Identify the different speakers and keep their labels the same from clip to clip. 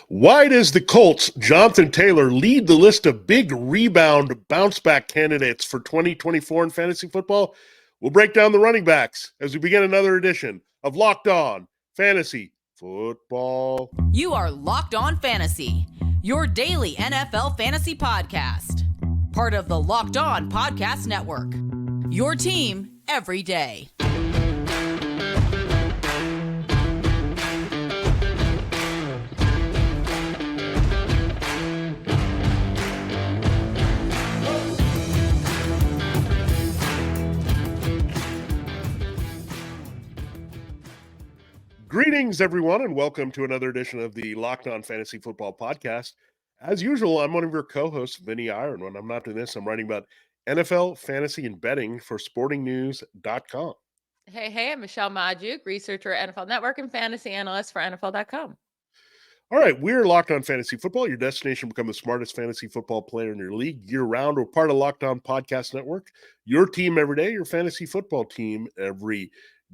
Speaker 1: Why does the Colts Jonathan Taylor lead the list of big rebound bounce back candidates for 2024 in fantasy football? We'll break down the running backs as we begin another edition of Locked On Fantasy Football.
Speaker 2: You are Locked On Fantasy, your daily NFL fantasy podcast. Part of the Locked On Podcast Network. Your team every day.
Speaker 1: Greetings, everyone, and welcome to another edition of the Locked On Fantasy Football Podcast. As usual, I'm one of your co-hosts, Vinnie Iyer, and when I'm not doing this, I'm writing about NFL fantasy and betting for sportingnews.com.
Speaker 3: Hey, I'm Michelle Magdziuk, researcher at NFL Network and fantasy analyst for NFL.com.
Speaker 1: All right, we're Locked On Fantasy Football, your destination to become the smartest fantasy football player in your league year-round. We're part of Locked On Podcast Network, your team every day, your fantasy football team every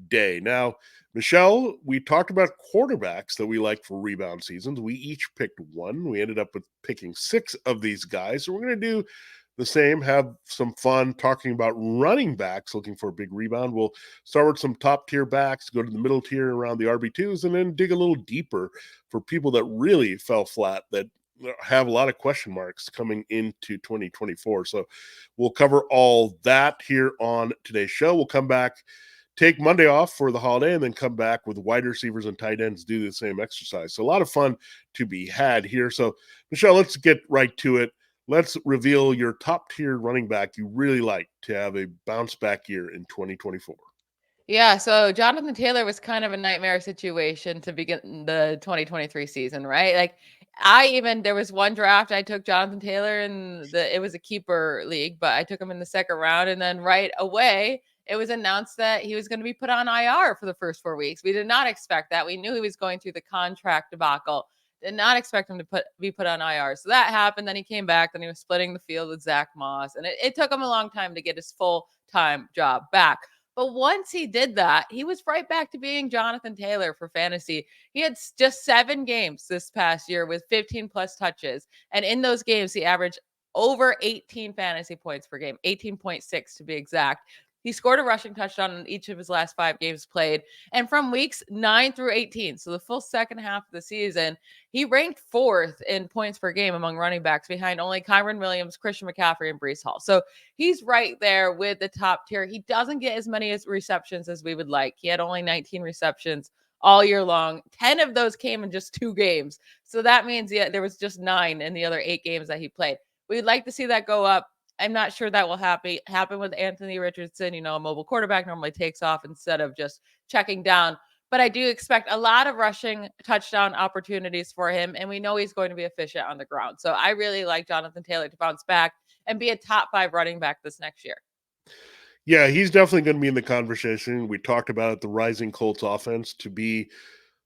Speaker 1: day. Now, Michelle, we talked about quarterbacks that we like for rebound seasons. We each picked one. We ended up with picking 6 of these guys. So we're going to do the same, have some fun talking about running backs looking for a big rebound. We'll start with some top tier backs, go to the middle tier around the RB2s, and then dig a little deeper for people that really fell flat, that have a lot of question marks coming into 2024. So we'll cover all that here on today's show. We'll come back, take Monday off for the holiday, and then come back with wide receivers and tight ends, do the same exercise. So a lot of fun to be had here. So, Michelle, let's get right to it. Let's reveal your top-tier running back you really like to have a bounce-back year in 2024.
Speaker 3: Yeah, so Jonathan Taylor was kind of a nightmare situation to begin the 2023 season, right? Like, there was one draft I took Jonathan Taylor it was a keeper league, but I took him in the second round, and then right away, it was announced that he was going to be put on IR for the first 4 weeks. We did not expect that. We knew he was going through the contract debacle. Did not expect him to be put on IR. So that happened. Then he came back. Then he was splitting the field with Zach Moss. And it took him a long time to get his full-time job back. But once he did that, he was right back to being Jonathan Taylor for fantasy. He had just 7 games this past year with 15-plus touches. And in those games, he averaged over 18 fantasy points per game, 18.6 to be exact. He scored a rushing touchdown in each of his last 5 games played. And from weeks 9 through 18, so the full second half of the season, he ranked 4th in points per game among running backs behind only Kyren Williams, Christian McCaffrey, and Breece Hall. So he's right there with the top tier. He doesn't get as many receptions as we would like. He had only 19 receptions all year long. 10 of those came in just 2 games. So that means there was just 9 in the other 8 games that he played. We'd like to see that go up. I'm not sure that will happen with Anthony Richardson. A mobile quarterback normally takes off instead of just checking down. But I do expect a lot of rushing touchdown opportunities for him, and we know he's going to be efficient on the ground. So I really like Jonathan Taylor to bounce back and be a top 5 running back this next year.
Speaker 1: Yeah, he's definitely going to be in the conversation. We talked about it, the rising Colts offense to be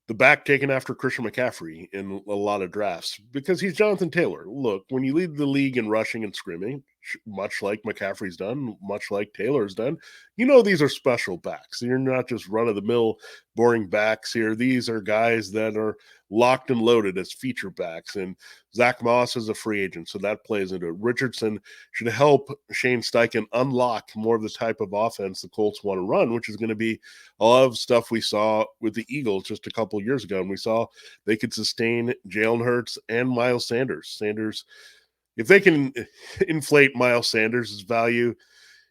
Speaker 1: the back taken after Christian McCaffrey in a lot of drafts because he's Jonathan Taylor. Look, when you lead the league in rushing and scrimmage, much like McCaffrey's done, much like Taylor's done, these are special backs. You're not just run-of-the-mill boring backs here. These are guys that are locked and loaded as feature backs. And Zach Moss is a free agent, so that plays into it. Richardson should help Shane Steichen unlock more of the type of offense the Colts want to run, which is going to be a lot of stuff we saw with the Eagles just a couple of years ago. And we saw they could sustain Jalen Hurts and Miles Sanders. If they can inflate Miles Sanders' value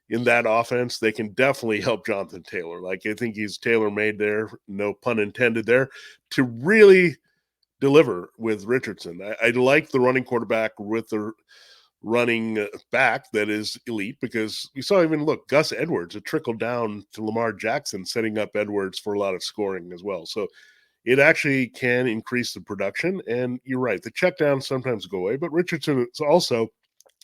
Speaker 1: in that offense, they can definitely help Jonathan Taylor. Like, I think he's tailor-made there, no pun intended there, to really deliver with Richardson. I like the running quarterback with the running back that is elite because we saw Gus Edwards, it trickled down to Lamar Jackson, setting up Edwards for a lot of scoring as well. So it actually can increase the production. And you're right, the checkdowns sometimes go away, but Richardson is also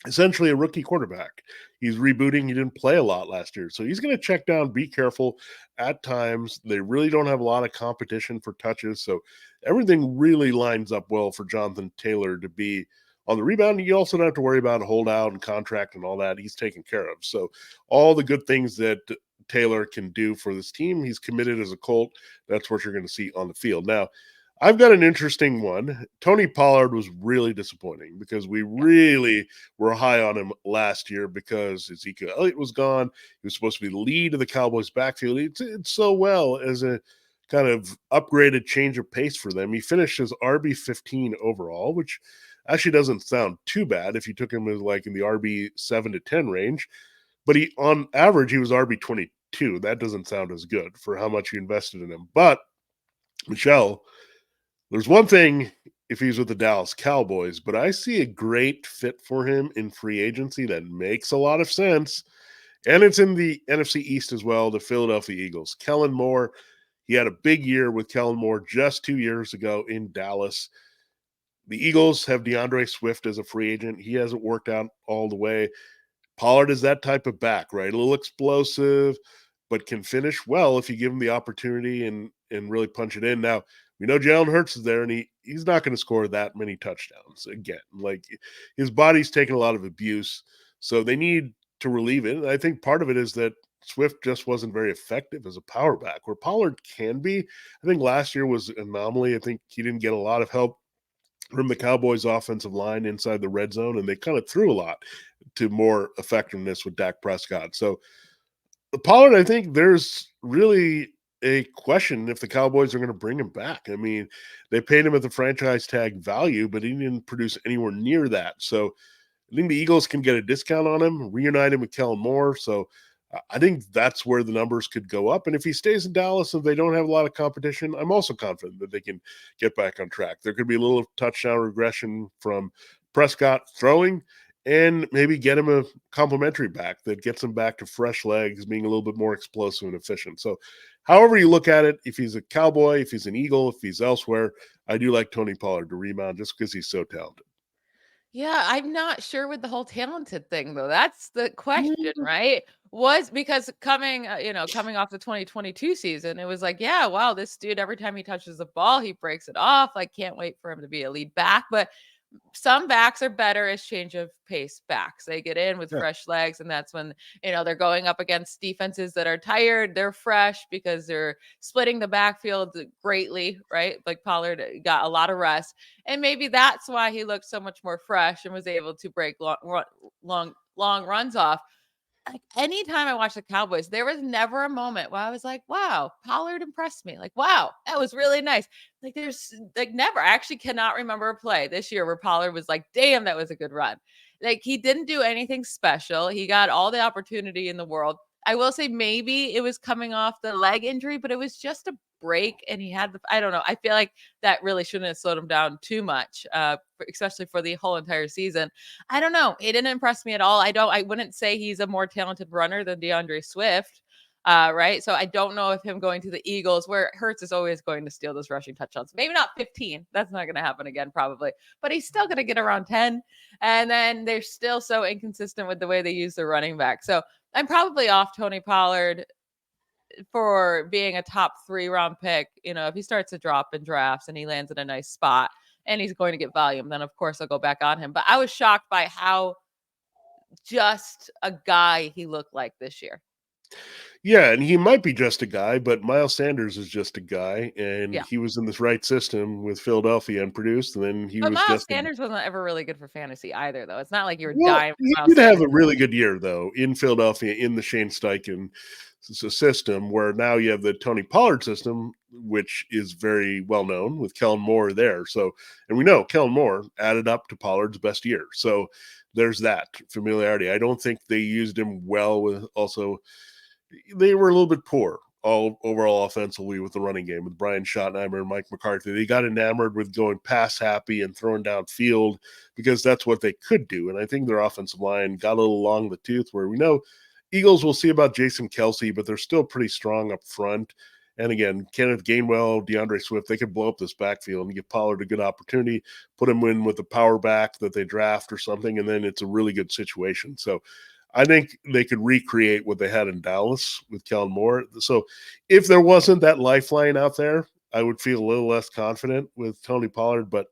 Speaker 1: essentially a rookie quarterback. He's rebooting. He didn't play a lot last year. So he's going to check down, be careful at times. They really don't have a lot of competition for touches. So everything really lines up well for Jonathan Taylor to be on the rebound. You also don't have to worry about a holdout and contract and all that. He's taken care of. So all the good things that Taylor can do for this team, he's committed as a Colt. That's what you're going to see on the field. Now, I've got an interesting one. Tony Pollard was really disappointing because we really were high on him last year because Ezekiel Elliott was gone. He was supposed to be the lead of the Cowboys backfield. He did so well as a kind of upgraded change of pace for them. He finished as RB15 overall, which actually doesn't sound too bad if you took him as like in the RB7 to 10 range. But he, on average, he was RB22. That doesn't sound as good for how much you invested in him. But Michelle, there's one thing if he's with the Dallas Cowboys, but I see a great fit for him in free agency that makes a lot of sense. And it's in the NFC East as well, the Philadelphia Eagles. Kellen Moore, he had a big year with Kellen Moore just 2 years ago in Dallas. The Eagles have DeAndre Swift as a free agent. He hasn't worked out all the way. Pollard is that type of back, right? A little explosive, but can finish well if you give him the opportunity and really punch it in. Now, we know Jalen Hurts is there, and he's not going to score that many touchdowns again. Like, his body's taken a lot of abuse, so they need to relieve it. And I think part of it is that Swift just wasn't very effective as a power back, where Pollard can be. I think last year was an anomaly. I think he didn't get a lot of help from the Cowboys' offensive line inside the red zone, and they kind of threw a lot to more effectiveness with Dak Prescott. So Pollard, I think there's really a question if the Cowboys are going to bring him back. I mean, they paid him at the franchise tag value, but he didn't produce anywhere near that. So I think the Eagles can get a discount on him, reunite him with Kellen Moore. So I think that's where the numbers could go up. And if he stays in Dallas and they don't have a lot of competition, I'm also confident that they can get back on track. There could be a little touchdown regression from Prescott throwing, and maybe get him a complimentary back that gets him back to fresh legs, being a little bit more explosive and efficient. So however you look at it, if he's a Cowboy, if he's an Eagle, if he's elsewhere, I do like Tony Pollard to rebound just because he's so talented.
Speaker 3: Yeah, I'm not sure with the whole talented thing though. That's the question, right? Was because coming off the 2022 season, it was like, yeah, wow, this dude every time he touches the ball, he breaks it off. I can't wait for him to be a lead back, but some backs are better as change of pace backs. They get in with
Speaker 1: Yeah.
Speaker 3: fresh legs, and that's when they're going up against defenses that are tired. They're fresh because they're splitting the backfield greatly, right? Like Pollard got a lot of rest, and maybe that's why he looked so much more fresh and was able to break long runs off. Like anytime I watch the Cowboys, there was never a moment where I was like, wow, Pollard impressed me. Like, wow, that was really nice. Like, there's like never. I actually cannot remember a play this year where Pollard was like, damn, that was a good run. Like, he didn't do anything special. He got all the opportunity in the world. I will say maybe it was coming off the leg injury, but it was just a break. And he had I don't know. I feel like that really shouldn't have slowed him down too much, especially for the whole entire season. I don't know. It didn't impress me at all. I wouldn't say he's a more talented runner than DeAndre Swift. Right. So I don't know if him going to the Eagles, where Hurts is always going to steal those rushing touchdowns. Maybe not 15. That's not going to happen again, probably. But he's still going to get around 10. And then they're still so inconsistent with the way they use their running back. So I'm probably off Tony Pollard for being a top 3 round pick. If he starts to drop in drafts and he lands in a nice spot and he's going to get volume, then of course I'll go back on him. But I was shocked by how just a guy he looked like this year.
Speaker 1: Yeah, and he might be just a guy, but Miles Sanders is just a guy, and
Speaker 3: Yeah.
Speaker 1: he was in this right system with Philadelphia and produced, and then he
Speaker 3: But
Speaker 1: was
Speaker 3: Miles
Speaker 1: just
Speaker 3: Sanders wasn't ever really good for fantasy either, though. It's not like you were
Speaker 1: well,
Speaker 3: dying for
Speaker 1: he
Speaker 3: Miles
Speaker 1: did have
Speaker 3: Sanders.
Speaker 1: a really good year, though, in Philadelphia, in the Shane Steichen system, where now you have the Tony Pollard system, which is very well known with Kellen Moore there. So, and we know Kellen Moore added up to Pollard's best year. So there's that familiarity. I don't think they used him well with also – they were a little bit poor all overall offensively with the running game with Brian Schottenheimer and Mike McCarthy. They got enamored with going pass happy and throwing downfield because that's what they could do. And I think their offensive line got a little long the tooth, where we know Eagles will see about Jason Kelsey, but they're still pretty strong up front. And again, Kenneth Gainwell, DeAndre Swift, they could blow up this backfield and give Pollard a good opportunity, put him in with a power back that they draft or something, and then it's a really good situation. So I think they could recreate what they had in Dallas with Kellen Moore. So if there wasn't that lifeline out there, I would feel a little less confident with Tony Pollard, but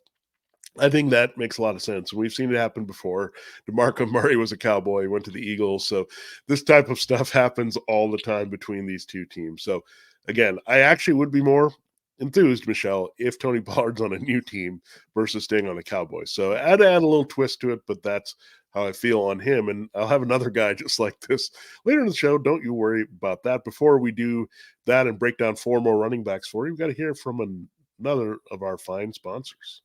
Speaker 1: I think that makes a lot of sense. We've seen it happen before. DeMarco Murray was a Cowboy, went to the Eagles. So this type of stuff happens all the time between these two teams. So again, I actually would be more enthused, Michelle, if Tony Pollard's on a new team versus staying on the Cowboys. So I'd add a little twist to it, but that's how I feel on him. And I'll have another guy just like this later in the show. Don't you worry about that. Before we do that and break down 4 more running backs for you, we've got to hear from another of our fine sponsors.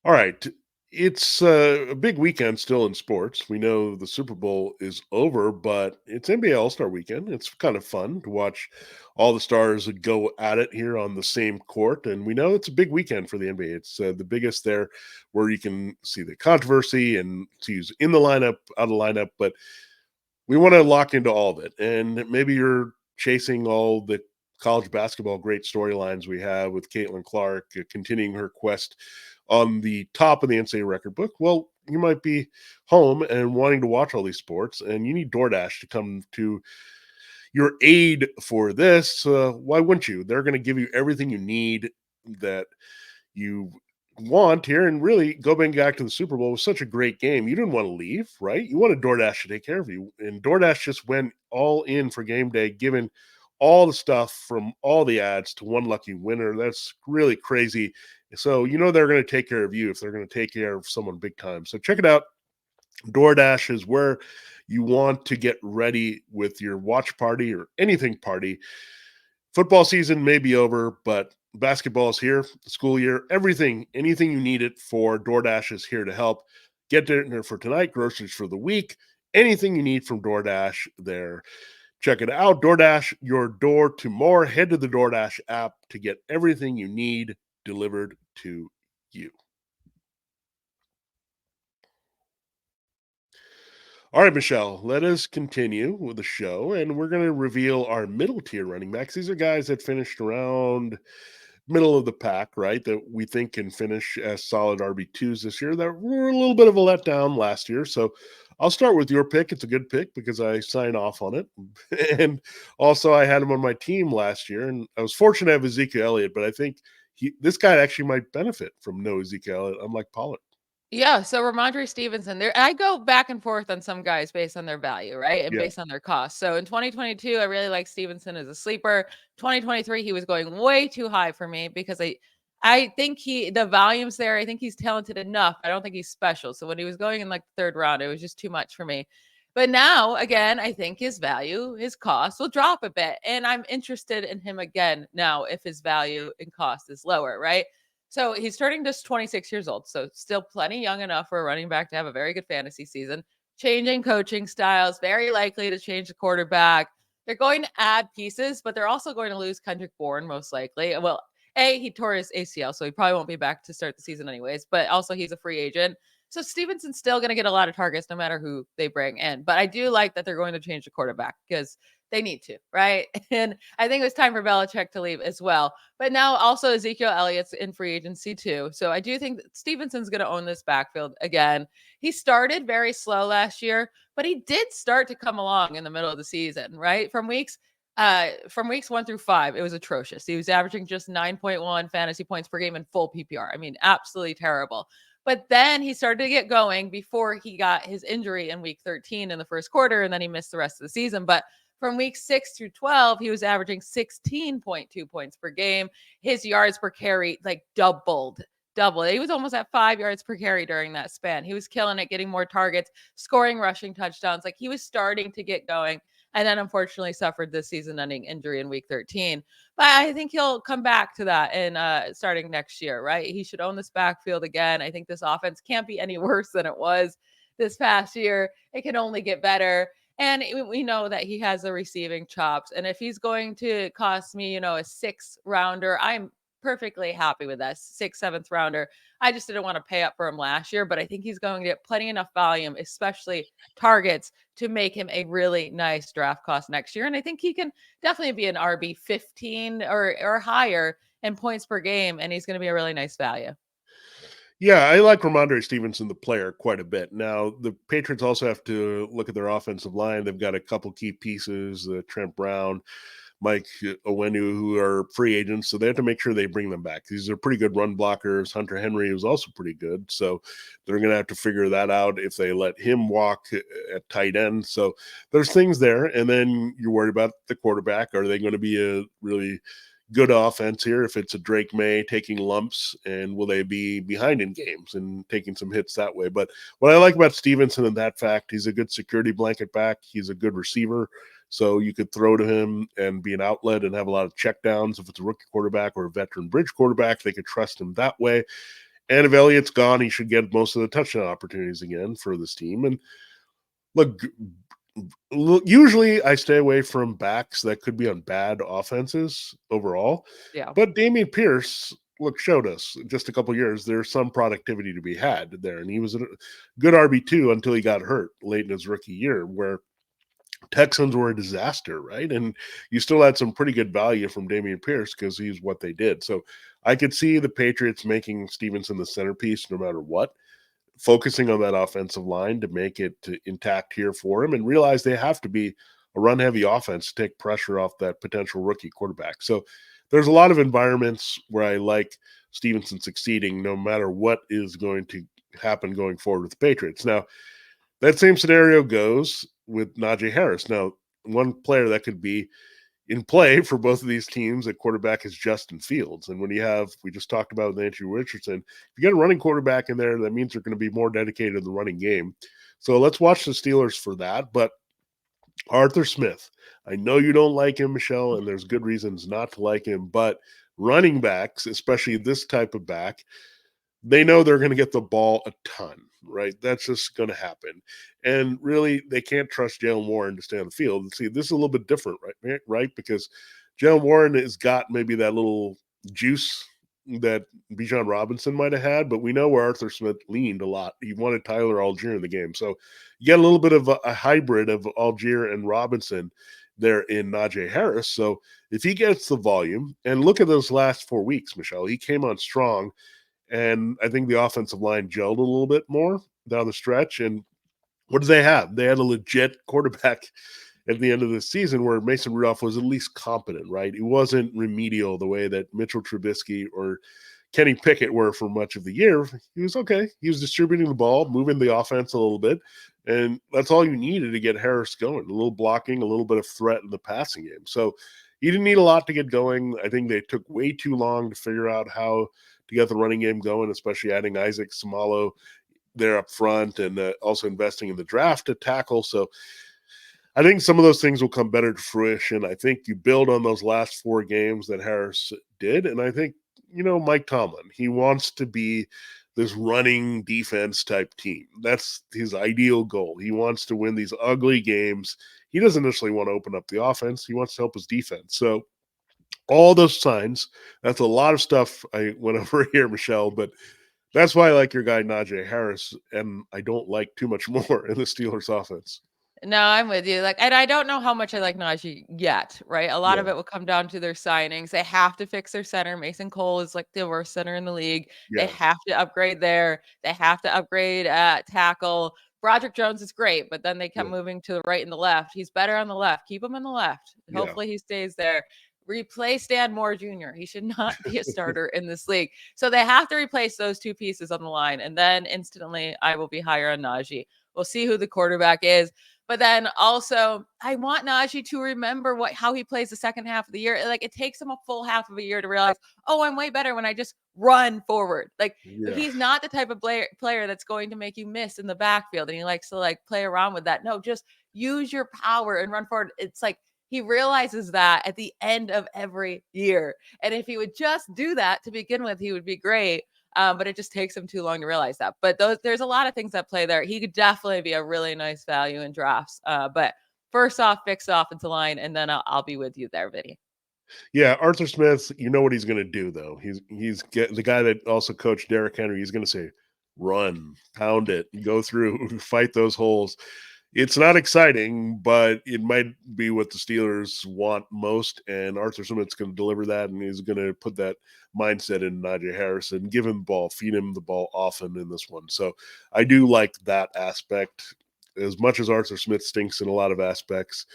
Speaker 1: All right. It's a big weekend still in sports. We know the Super Bowl is over, but it's NBA All-Star weekend. It's kind of fun to watch all the stars go at it here on the same court. And we know it's a big weekend for the NBA. It's the biggest there where you can see the controversy and see who's in the lineup, out of lineup. But we want to lock into all of it. And maybe you're chasing all the college basketball great storylines we have with Caitlin Clark continuing her quest on the top of the NCAA record book. Well, you might be home and wanting to watch all these sports, and you need DoorDash to come to your aid for this. Why wouldn't you? They're going to give you everything you need that you want here. And really, going back to the Super Bowl was such a great game. You didn't want to leave, right? You wanted DoorDash to take care of you. And DoorDash just went all in for game day, giving all the stuff from all the ads to one lucky winner. That's really crazy. So, they're going to take care of you if they're going to take care of someone big time. So check it out. DoorDash is where you want to get ready with your watch party or anything party. Football season may be over, but basketball is here, the school year, anything you need it for, DoorDash is here to help. Get dinner for tonight, groceries for the week, anything you need from DoorDash there. Check it out. DoorDash, your door to more. Head to the DoorDash app to get everything you need delivered to you. All right, Michelle, let us continue with the show, and we're going to reveal our middle tier running backs. These are guys that finished around middle of the pack, right, that we think can finish as solid RB2s this year that were a little bit of a letdown last year. So I'll start with your pick. It's a good pick because I sign off on it. And also I had him on my team last year, and I was fortunate to have Ezekiel Elliott, but I think this guy actually might benefit from no Ezekiel Elliott, unlike Pollard.
Speaker 3: Yeah, so Ramondre Stevenson, there I go back and forth on some guys based on their value, right? And
Speaker 1: Yeah.
Speaker 3: based on their cost. So in 2022, I really like Stevenson as a sleeper. 2023, he was going way too high for me because I think the volume's there. I think he's talented enough. I don't think he's special. So when he was going in like the 3rd round, it was just too much for me. But now, again, I think his value, his cost will drop a bit. And I'm interested in him again now if his value and cost is lower, right? So he's turning just 26 years old. So still plenty young enough for a running back to have a very good fantasy season. Changing coaching styles, very likely to change the quarterback. They're going to add pieces, but they're also going to lose Kendrick Bourne most likely. Well, he tore his ACL, so he probably won't be back to start the season anyways, but also he's a free agent. So Stevenson's still going to get a lot of targets no matter who they bring in. But I do like that they're going to change the quarterback because they need to, right? And I think it was time for Belichick to leave as well. But now also Ezekiel Elliott's in free agency too. So I do think that Stevenson's going to own this backfield again. He started very slow last year, but he did start to come along in the middle of the season, right? From weeks 1 through 5, it was atrocious. He was averaging just 9.1 fantasy points per game in full PPR. I mean, absolutely terrible. But then he started to get going before he got his injury in week 13 in the first quarter, and then he missed the rest of the season. But from week 6 through 12, he was averaging 16.2 points per game. His yards per carry like doubled. He was almost at 5 yards per carry during that span. He was killing it, getting more targets, scoring rushing touchdowns. Like he was starting to get going. And then unfortunately suffered this season-ending injury in week 13. But I think he'll come back to that in starting next year, right? He should own this backfield again. I think this offense can't be any worse than it was this past year. It can only get better. And we know that he has the receiving chops. And if he's going to cost me, a 6th rounder, I'm perfectly happy with that 6th, 7th rounder. I just didn't want to pay up for him last year, but I think he's going to get plenty enough volume, especially targets, to make him a really nice draft cost next year. And I think he can definitely be an RB 15 or higher in points per game. And he's going to be a really nice value.
Speaker 1: Yeah, I like Ramondre Stevenson, the player, quite a bit. Now, the Patriots also have to look at their offensive line. They've got a couple key pieces, Trent Brown, Mike Owenu, who are free agents, so they have to make sure they bring them back. These are pretty good run blockers. Hunter Henry was also pretty good, so they're going to have to figure that out if they let him walk at tight end. So there's things there, and then you're worried about the quarterback. Are they going to be a really good offense here if it's a Drake May taking lumps, and will they be behind in games and taking some hits that way? But what I like about Stevenson in that fact, he's a good security blanket back. He's a good receiver. So you could throw to him and be an outlet and have a lot of checkdowns. If it's a rookie quarterback or a veteran bridge quarterback, they could trust him that way. And if Elliott's gone, he should get most of the touchdown opportunities again for this team. And look, usually I stay away from backs that could be on bad offenses overall.
Speaker 3: Yeah.
Speaker 1: But Dameon Pierce, showed us just a couple years there's some productivity to be had there. And he was a good RB2 until he got hurt late in his rookie year, where Texans were a disaster, right? And you still had some pretty good value from Dameon Pierce because he's what they did. So I could see the Patriots making Stevenson the centerpiece no matter what, focusing on that offensive line to make it intact here for him, and realize they have to be a run-heavy offense to take pressure off that potential rookie quarterback. So there's a lot of environments where I like Stevenson succeeding no matter what is going to happen going forward with the Patriots. Now, that same scenario goes with Najee Harris. Now, one player that could be in play for both of these teams at quarterback is Justin Fields. And when you have, we just talked about with Anthony Richardson, if you get a running quarterback in there, that means they're going to be more dedicated to the running game. So let's watch the Steelers for that. But Arthur Smith, I know you don't like him, Michelle, and there's good reasons not to like him, but running backs, especially this type of back, they know they're going to get the ball a ton, right? That's just going to happen. And really, they can't trust Jalen Warren to stay on the field. See, this is a little bit different, right? Because Jalen Warren has got maybe that little juice that Bijan Robinson might have had, but we know where Arthur Smith leaned a lot. He wanted Tyler Algier in the game. So you get a little bit of a hybrid of Algier and Robinson there in Najee Harris. So if he gets the volume, and look at those last 4 weeks, Michelle, he came on strong. And I think the offensive line gelled a little bit more down the stretch. And what did they have? They had a legit quarterback at the end of the season where Mason Rudolph was at least competent, right? He wasn't remedial the way that Mitchell Trubisky or Kenny Pickett were for much of the year. He was okay. He was distributing the ball, moving the offense a little bit. And that's all you needed to get Harris going. A little blocking, a little bit of threat in the passing game. So you didn't need a lot to get going. I think they took way too long to figure out how to get the running game going, especially adding Isaac Samalo there up front and also investing in the draft to tackle. So I think some of those things will come better to fruition. I think you build on those last 4 games that Harris did. And I think, Mike Tomlin, he wants to be this running defense type team. That's his ideal goal. He wants to win these ugly games. He doesn't necessarily want to open up the offense. He wants to help his defense. So all those signs, that's a lot of stuff I went over here, Michelle, but that's why I like your guy, Najee Harris, and I don't like too much more in the Steelers offense.
Speaker 3: No, I'm with you. And I don't know how much I like Najee yet, right? A lot of it will come down to their signings. They have to fix their center. Mason Cole is like the worst center in the league.
Speaker 1: Yeah.
Speaker 3: They have to upgrade there. They have to upgrade at tackle. Broderick Jones is great, but then they kept moving to the right and the left. He's better on the left. Keep him in the left. Hopefully he stays there. Replace Dan Moore Jr. He should not be a starter in this league. So they have to replace those 2 pieces on the line. And then instantly I will be higher on Najee. We'll see who the quarterback is. But then also, I want Najee to remember how he plays the second half of the year. It takes him a full half of a year to realize, oh, I'm way better when I just run forward. He's not the type of player that's going to make you miss in the backfield. And he likes to play around with that. No, just use your power and run forward. It's he realizes that at the end of every year. And if he would just do that to begin with, he would be great. But it just takes him too long to realize that. But there's a lot of things that play there. He could definitely be a really nice value in drafts. But first off, fix the offensive line, and then I'll be with you there, Vinny.
Speaker 1: Yeah, Arthur Smith, you know what he's going to do, though. He's the guy that also coached Derrick Henry. He's going to say, run, pound it, go through, fight those holes. It's not exciting, but it might be what the Steelers want most, and Arthur Smith's going to deliver that, and he's going to put that mindset in Najee Harris and give him the ball, feed him the ball often in this one. So I do like that aspect as much as Arthur Smith stinks in a lot of aspects,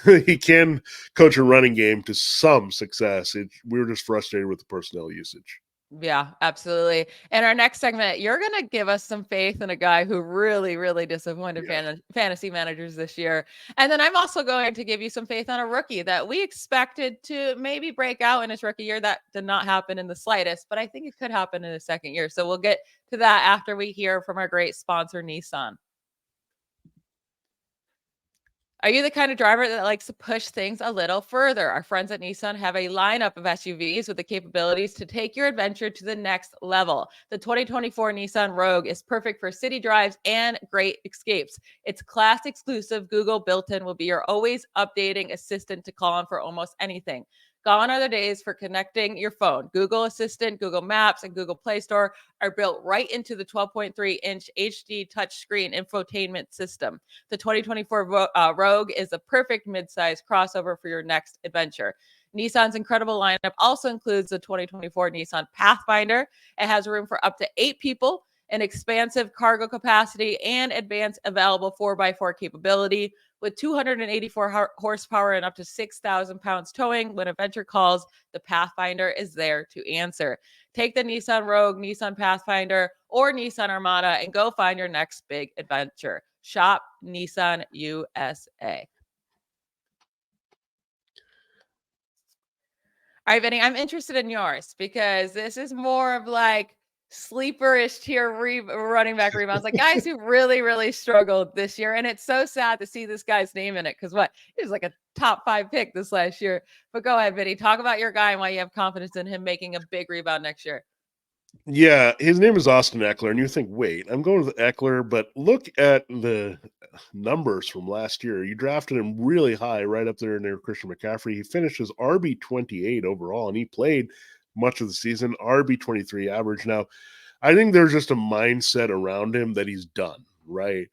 Speaker 1: he can coach a running game to some success. We were just frustrated with the personnel usage.
Speaker 3: Yeah, absolutely. In our next segment, you're going to give us some faith in a guy who really, really disappointed fantasy managers this year. And then I'm also going to give you some faith on a rookie that we expected to maybe break out in his rookie year. That did not happen in the slightest, but I think it could happen in his second year. So we'll get to that after we hear from our great sponsor, Nissan. Are you the kind of driver that likes to push things a little further? Our friends at Nissan have a lineup of SUVs with the capabilities to take your adventure to the next level. The 2024 Nissan Rogue is perfect for city drives and great escapes. Its class exclusive Google built-in will be your always updating assistant to call on for almost anything. Gone are the days for connecting your phone. Google Assistant, Google Maps, and Google Play Store are built right into the 12.3-inch HD touchscreen infotainment system. The 2024 Rogue is a perfect midsize crossover for your next adventure. Nissan's incredible lineup also includes the 2024 Nissan Pathfinder. It has room for up to 8 people, an expansive cargo capacity, and advanced available 4x4 capability. With 284 horsepower and up to 6,000 pounds towing, when adventure calls, the Pathfinder is there to answer. Take the Nissan Rogue, Nissan Pathfinder, or Nissan Armada and go find your next big adventure. Shop Nissan USA. All right, Vinny, I'm interested in yours because this is more of like sleeper-ish tier running back rebounds, like guys who really, really struggled this year. And it's so sad to see this guy's name in it because he was like a top 5 pick this last year. But go ahead, Vinny, talk about your guy and why you have confidence in him making a big rebound next year.
Speaker 1: Yeah, his name is Austin Ekeler, and you think, wait, I'm going with Ekeler, but look at the numbers from last year. You drafted him really high, right up there near Christian McCaffrey. He finished as RB28 overall, and he played much of the season, RB23 average. Now, I think there's just a mindset around him that he's done, right?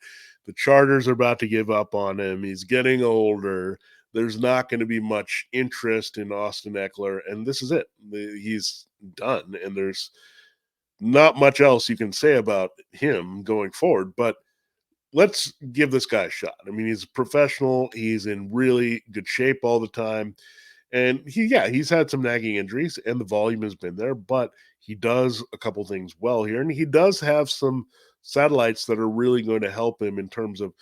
Speaker 1: The Chargers are about to give up on him. He's getting older. There's not going to be much interest in Austin Ekeler, and this is it. He's done, and there's not much else you can say about him going forward, but let's give this guy a shot. I mean, he's a professional. He's in really good shape all the time. And he's had some nagging injuries and the volume has been there, but he does a couple things well here. And he does have some satellites that are really going to help him in terms of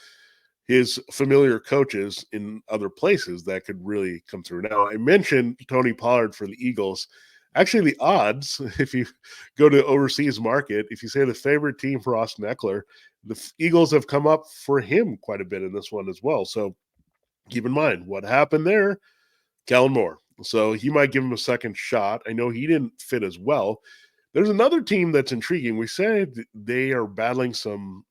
Speaker 1: his familiar coaches in other places that could really come through. Now, I mentioned Tony Pollard for the Eagles. Actually, the odds, if you go to overseas market, if you say the favorite team for Austin Ekeler, the Eagles have come up for him quite a bit in this one as well. So keep in mind what happened there, Kellen Moore. So he might give him a second shot. I know he didn't fit as well. There's another team that's intriguing. We said they are battling some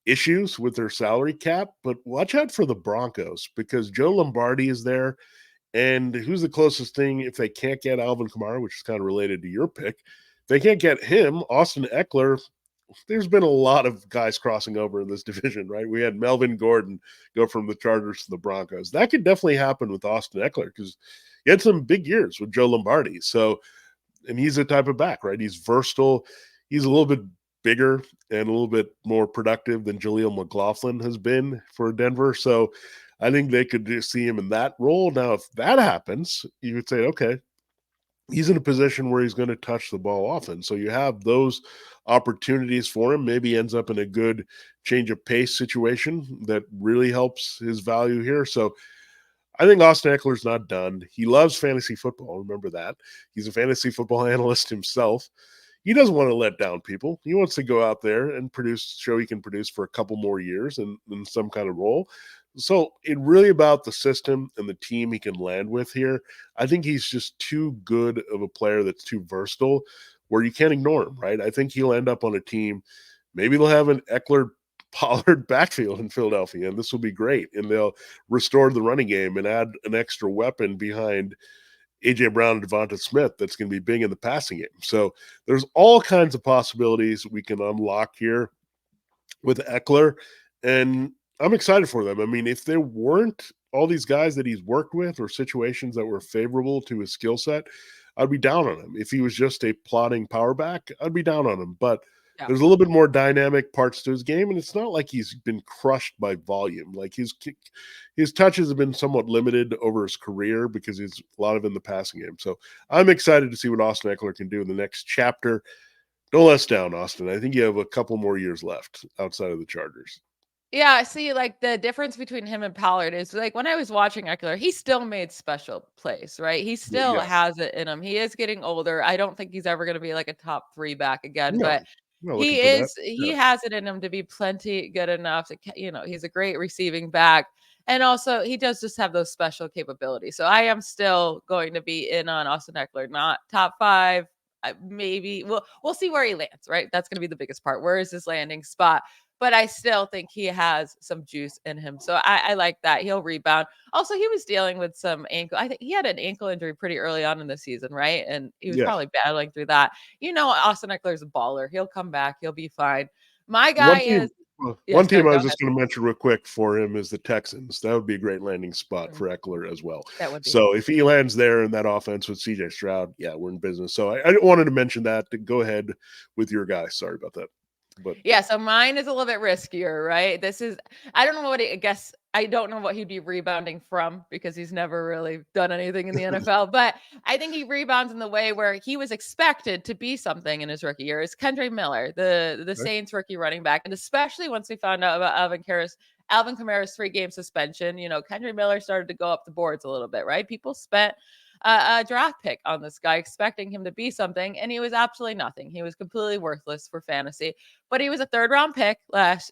Speaker 1: issues with their salary cap, but watch out for the Broncos because Joe Lombardi is there. And who's the closest thing if they can't get Alvin Kamara, which is kind of related to your pick? If they can't get him, Austin Ekeler, there's been a lot of guys crossing over in this division, right? We had Melvin Gordon go from the Chargers to the Broncos. That could definitely happen with Austin Ekeler because he had some big years with Joe Lombardi. So, and he's a type of back, right? He's versatile. He's a little bit bigger and a little bit more productive than Jaleel McLaughlin has been for Denver. So I think they could just see him in that role. Now, if that happens, you would say, okay, he's in a position where he's going to touch the ball often. So you have those opportunities for him. Maybe he ends up in a good change of pace situation that really helps his value here. So I think Austin Ekeler's not done. He loves fantasy football. Remember that. He's a fantasy football analyst himself. He doesn't want to let down people. He wants to go out there and show he can produce for a couple more years in some kind of role. So it's really about the system and the team he can land with here. I think he's just too good of a player that's too versatile where you can't ignore him, right? I think he'll end up on a team. Maybe they'll have an Ekeler Pollard backfield in Philadelphia, and this will be great. And they'll restore the running game and add an extra weapon behind A.J. Brown and Devonta Smith that's going to be big in the passing game. So there's all kinds of possibilities we can unlock here with Ekeler, and I'm excited for them. I mean, if there weren't all these guys that he's worked with or situations that were favorable to his skill set, I'd be down on him. If he was just a plotting power back, I'd be down on him. But
Speaker 3: Yeah.
Speaker 1: There's a little bit more dynamic parts to his game, and it's not like he's been crushed by volume. Like his touches have been somewhat limited over his career because he's a lot of in the passing game. So I'm excited to see what Austin Ekeler can do in the next chapter. Don't let us down, Austin. I think you have a couple more years left outside of the Chargers.
Speaker 3: Yeah, see, like, the difference between him and Pollard is, like, when I was watching Ekeler, he still made special plays, right? He still
Speaker 1: Yeah.
Speaker 3: has it in him. He is getting older. I don't think he's ever gonna be, like, a top 3 back again,
Speaker 1: No,
Speaker 3: but
Speaker 1: not looking for that.
Speaker 3: he
Speaker 1: Yeah.
Speaker 3: has it in him to be plenty good enough to he's a great receiving back, and also he does just have those special capabilities. So I am still going to be in on Austin Ekeler, not top 5, maybe we'll see where he lands, right? That's gonna be the biggest part. Where is his landing spot? But I still think he has some juice in him. So I like that. He'll rebound. Also, he was dealing with some ankle. I think he had an ankle injury pretty early on in the season, right? And he was
Speaker 1: Yeah.
Speaker 3: probably battling through that. Austin Eckler's a baller. He'll come back. He'll be fine. My
Speaker 1: One
Speaker 3: guy
Speaker 1: team
Speaker 3: is, yeah,
Speaker 1: one team
Speaker 3: sorry,
Speaker 1: I
Speaker 3: go
Speaker 1: was
Speaker 3: ahead.
Speaker 1: just going to mention real quick for him is the Texans. That would be a great landing spot
Speaker 3: Mhm.
Speaker 1: for Eckler as well.
Speaker 3: That would be.
Speaker 1: So if he lands there in that offense with CJ Stroud, yeah, we're in business. So I wanted to mention that. To go ahead with your guy. Sorry about that. But
Speaker 3: Yeah, so mine is a little bit riskier, right? I don't know I guess I don't know what he'd be rebounding from because he's never really done anything in the NFL, but I think he rebounds in the way where he was expected to be something in his rookie year. Is Kendra Miller, the
Speaker 1: okay.
Speaker 3: Saints rookie running back, and especially once we found out about Alvin Kamara's 3-game suspension, Kendra Miller started to go up the boards a little bit, right? People spent a draft pick on this guy, expecting him to be something, and he was absolutely nothing. He was completely worthless for fantasy, but he was a 3rd-round pick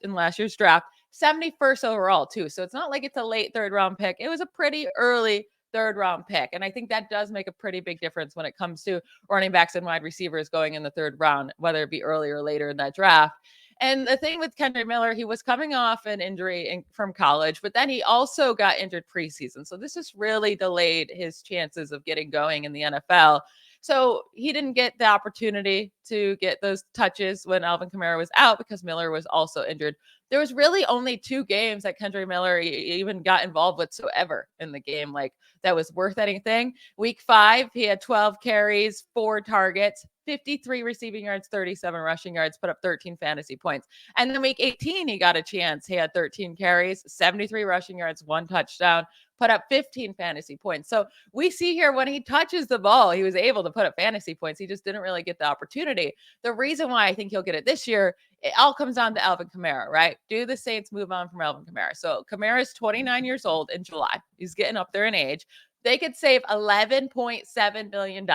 Speaker 3: in last year's draft, 71st overall too. So it's not like it's a late 3rd-round pick. It was a pretty early 3rd-round pick, and I think that does make a pretty big difference when it comes to running backs and wide receivers going in the 3rd round, whether it be early or later in that draft. And the thing with Kendrick Miller, he was coming off an injury from college, but then he also got injured preseason. So this just really delayed his chances of getting going in the NFL. So he didn't get the opportunity to get those touches when Alvin Kamara was out because Miller was also injured. There was really only 2 games that Kendrick Miller even got involved whatsoever in the game, like that was worth anything. Week 5, he had 12 carries, 4 targets, 53 receiving yards, 37 rushing yards, put up 13 fantasy points. And then week 18, he got a chance. He had 13 carries, 73 rushing yards, 1 touchdown, put up 15 fantasy points. So we see here when he touches the ball, he was able to put up fantasy points. He just didn't really get the opportunity. The reason why I think he'll get it this year, it all comes down to Alvin Kamara, right? Do the Saints move on from Alvin Kamara? So Kamara is 29 years old in July. He's getting up there in age. They could save $11.7 million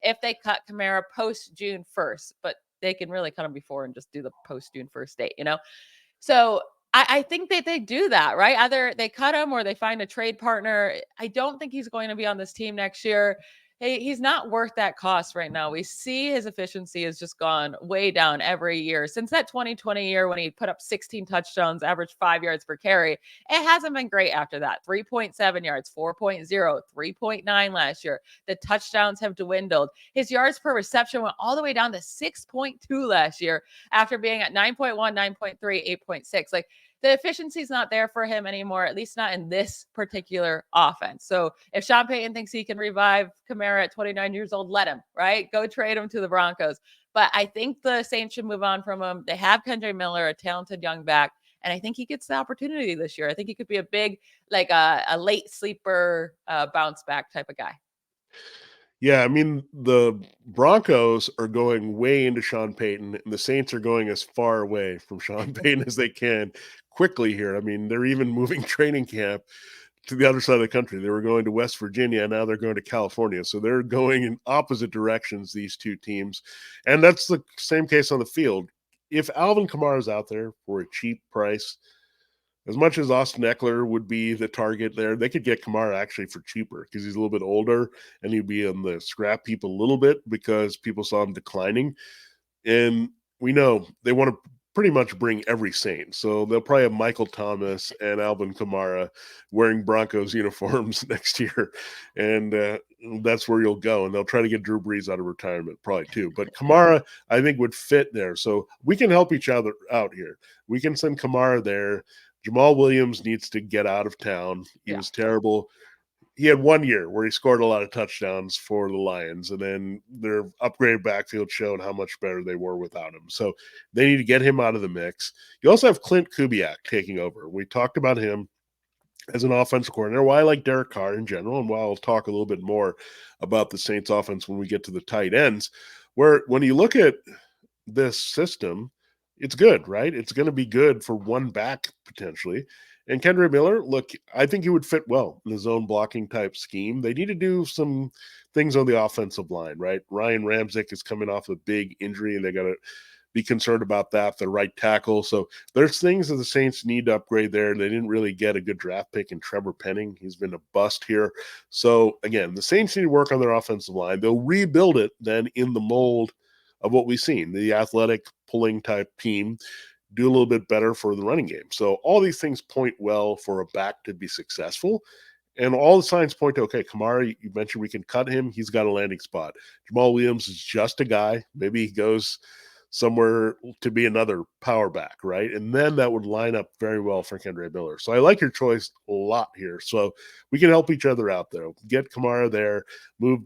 Speaker 3: if they cut Kamara post June 1st, but they can really cut him before and just do the post June 1st date. So I think that they do that, right? Either they cut him or they find a trade partner. I don't think he's going to be on this team next year. He's not worth that cost right now. We see his efficiency has just gone way down every year. Since that 2020 year when he put up 16 touchdowns, averaged 5 yards per carry, it hasn't been great after that. 3.7 yards, 4.0, 3.9 last year. The touchdowns have dwindled. His yards per reception went all the way down to 6.2 last year after being at 9.1, 9.3, 8.6. Like, the efficiency is not there for him anymore, at least not in this particular offense. So if Sean Payton thinks he can revive Kamara at 29 years old, let him, right? Go trade him to the Broncos. But I think the Saints should move on from him. They have Kendra Miller, a talented young back, and I think he gets the opportunity this year. I think he could be a big, like a late sleeper, bounce back type of guy.
Speaker 1: yeah, I mean, the Broncos are going way into Sean Payton, and the Saints are going as far away from Sean Payton as they can quickly here. I mean, they're even moving training camp to the other side of the country. They were going to West Virginia, and now they're going to California. So they're going in opposite directions, these two teams. And that's the same case on the field. If Alvin Kamara is out there for a cheap price, as much as Austin Eckler would be the target there, they could get Kamara actually for cheaper because he's a little bit older and he'd be on the scrap heap a little bit because people saw him declining. And we know they want to pretty much bring every Saint. So they'll probably have Michael Thomas and Alvin Kamara wearing Broncos uniforms next year. And that's where you'll go. And they'll try to get Drew Brees out of retirement probably too. But Kamara, I think, would fit there. So we can help each other out here. We can send Kamara there. Jamal Williams needs to get out of town. He was terrible. he had 1 year where he scored a lot of touchdowns for the Lions, and then their upgraded backfield showed how much better they were without him. So they need to get him out of the mix. You also have Clint Kubiak taking over. We talked about him as an offensive coordinator, why I like Derek Carr in general, and why I'll talk a little bit more about the Saints offense when we get to the tight ends, where when you look at this system, it's good, right? It's going to be good for one back potentially. And Kendre Miller, look, I think he would fit well in the zone blocking type scheme. They need to do some things on the offensive line, right? Ryan Ramczyk is coming off a big injury, and they got to be concerned about that, the right tackle. So there's things that the Saints need to upgrade there. They didn't really get a good draft pick in Trevor Penning. He's been a bust here. So again, the Saints need to work on their offensive line. They'll rebuild it then in the mold of what we've seen, the athletic pulling type team, do a little bit better for the running game. So all these things point well for a back to be successful. And all the signs point to, okay, Kamara, you mentioned we can cut him. He's got a landing spot. Jamal Williams is just a guy. Maybe he goes somewhere to be another power back, right? And then that would line up very well for Kendre Miller. So I like your choice a lot here. So we can help each other out there. Get Kamara there, move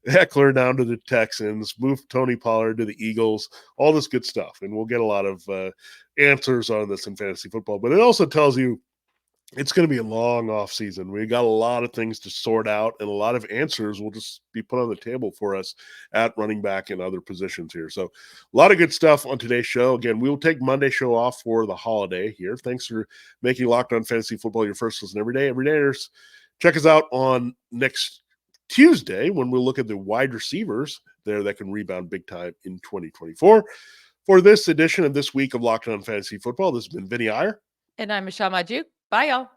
Speaker 1: Ekeler down to the Texans, move Tony Pollard to the Eagles, all this good stuff. And we'll get a lot of answers on this in fantasy football. But it also tells you it's going to be a long off season. We got a lot of things to sort out, and a lot of answers will just be put on the table for us at running back and other positions here. So a lot of good stuff on today's show. Again, we will take Monday show off for the holiday here. Thanks for making Locked On Fantasy Football your first listen every day. Everydayers, check us out on next Tuesday when we'll look at the wide receivers there that can rebound big time in 2024. For this edition of this week of Locked On Fantasy Football, this has been Vinnie Iyer.
Speaker 3: And I'm Michelle Magdziuk. Bye, y'all.